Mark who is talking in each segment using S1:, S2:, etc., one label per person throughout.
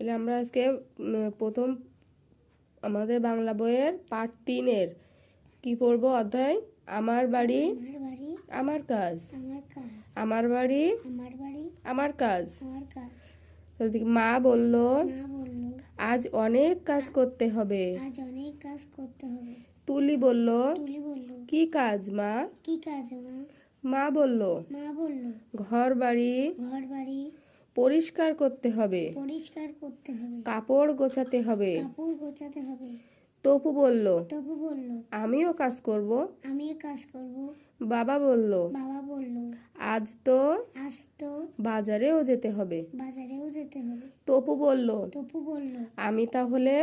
S1: তাহলে আমরা আজকে প্রথম আমাদের বাংলা বইয়ের পাঠ 3-এর কি পড়বো অধ্যায় আমার বাড়ি আমার কাজ। আমার বাড়ি আমার কাজ। মা বলল আজ অনেক কাজ করতে হবে। তুলি বলল কি কাজ মা? মা বলল ঘর বাড়ি পরিষ্কার করতে হবে, কাপড় গোছাতে হবে। তপু বলল আমিও কাজ করব। বাবা বলল আজ তো বাজারেও যেতে হবে। তপু বলল আমি তাহলে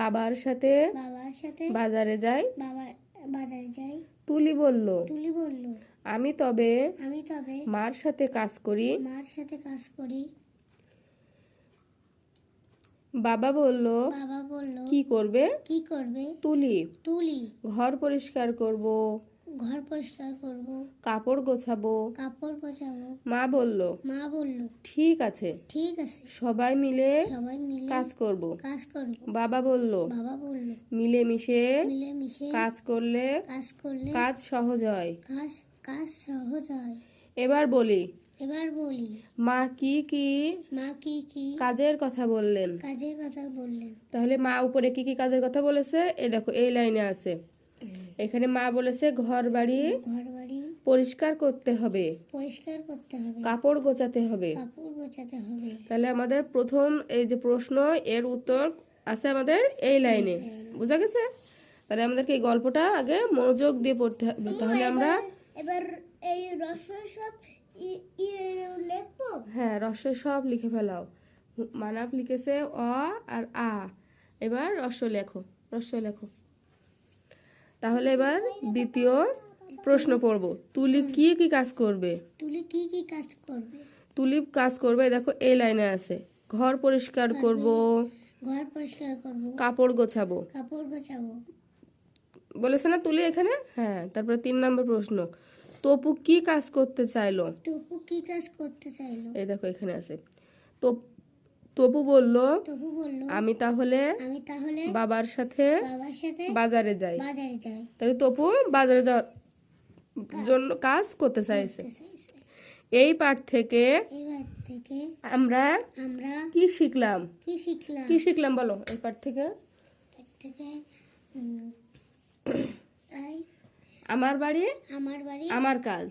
S1: বাবার সাথে বাজারে যাই। তুলি বলল আমি তবে মার সাথে কাজ করি। বাবা বলল কি করবে? তুলি ঘর পরিষ্কার করব, কাপড় গোছাবো। মা বলল ঠিক আছে সবাই মিলে কাজ করব। বাবা বলল মিলেমিশে কাজ করলে কাজ সহজ হয়। এবার বলি মা কি কি কাজের কথা বললেন। তাহলে মা উপরে কি কি কাজের কথা বলেছে এই দেখো এই লাইনে আছে। এখানে মা বলেছে ঘর বাড়ি পরিষ্কার করতে হবে, কাপড় গোছাতে হবে। তাহলে আমাদের প্রথম এই যে প্রশ্ন এর উত্তর আছে আমাদের এই লাইনে। বুঝা গেছে? তাহলে আমাদেরকে এই গল্পটা আগে মনোযোগ দিয়ে পড়তে হবে। তাহলে আমরা
S2: এবার এই রসই সব লিখবো।
S1: হ্যাঁ রসই সব লিখে ফেলাও। মানাপ লিখেছে অ আর আ। এবার রস্বই লেখো। তাহলে এবার দ্বিতীয় প্রশ্ন পড়ব। তুলি কি কি কাজ করবে? তুলি কাজ করবে দেখো এই লাইনে আছে। ঘর পরিষ্কার করব, কাপড় গোছাবো বলেছে না তুলি এখানে? হ্যাঁ। তারপরে 3 নম্বর প্রশ্ন তপু কি কাজ করতে চাইলো? এই দেখো এখানে আছে। তপু বলল আমি তাহলে বাবার সাথে বাজারে যাই। তাহলে তপু বাজারে যাওয়ার জন্য কাজ করতে চাইছে। এই পাঠ থেকে আমরা কি শিখলাম? বলো এই পাঠ থেকে। আমার বাড়ি আমার কাজ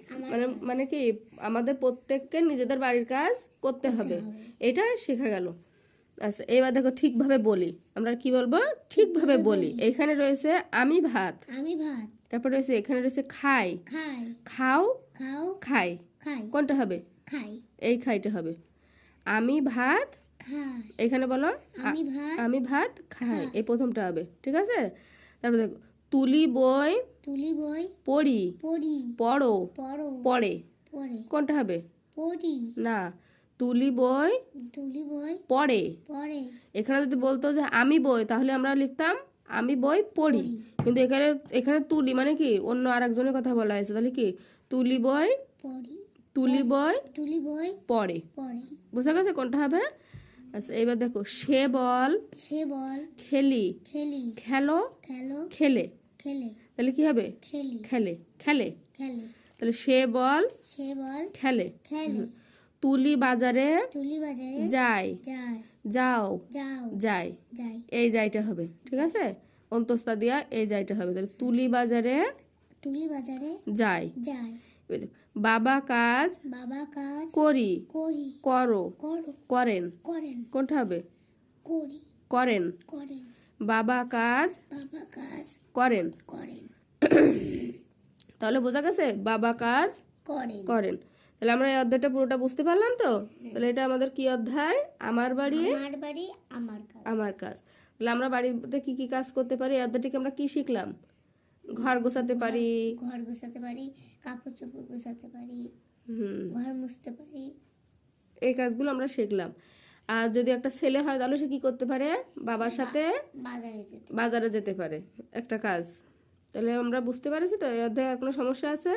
S1: মানে কি আমাদের প্রত্যেককে নিজেদের বাড়ির কাজ করতে হবে, এটা শেখা গেল। আচ্ছা এবার দেখো ঠিকভাবে বলি। আমরা কি বলবো? ঠিকভাবে বলি। এখানে রয়েছে আমি ভাত, তারপর রয়েছে এখানে রয়েছে খাই, খাও, খাই। কোনটা হবে? এই খাইটা হবে। আমি ভাত এখানে বলো আমি ভাত খাই, এই প্রথমটা হবে। ঠিক আছে? তারপর দেখো তুলি বই পড়ি, পড়ো, পড়ে। কোনটা হবে? না তুলি বই পড়ে। এখানে যদি বলতো যে আমি বই তাহলে আমরা লিখতাম আমি বই পড়ি। কিন্তু এখানে তুলি মানে কি অন্য আরেকজনের কথা বলা হয়েছে। তাহলে কি তুলি বই পড়ে। বুঝা গেছে কোনটা হবে? আচ্ছা এবার দেখো সে বল খেলি, খেলো, খেলে। তাহলে কি হবে? খেলে। তাহলে সে বল খেলে। তুলি বাজারে যায়, যায়। এই যাইটা হবে। ঠিক আছে? অন্তস্তা দিয়া এই যাইটা হবে। তাহলে তুলি বাজারে যায়। বাবা কাজ করি, করো, করেন। কোনটা হবে? করেন। বাবা কাজ করেন। তাহলে বোঝা গেছে বাবা কাজ করেন। তাহলে আমরা এই অধ্যায়টা পুরোটা বুঝতে পারলাম তো? তাহলে এটা আমাদের কি অধ্যায়? আমার বাড়ি আমার কাজ। তাহলে আমরা বাড়িতে কি কি কাজ করতে পারি এই অধ্যায় থেকে আমরা কি শিখলাম? ঘর গোছাতে পারি,
S2: কাপড় চোপড় গোছাতে পারি, ঘর মুছতে পারি।
S1: এই কাজগুলো আমরা শিখলাম। আর যদি একটা ছেলে হয় তাহলে সে কি করতে পারে? বাবার সাথে বাজারে যেতে পারে, একটা কাজ। তাহলে আমরা বুঝতে পারছি তো এই অধ্যায়ে আর কোনো সমস্যা আছে?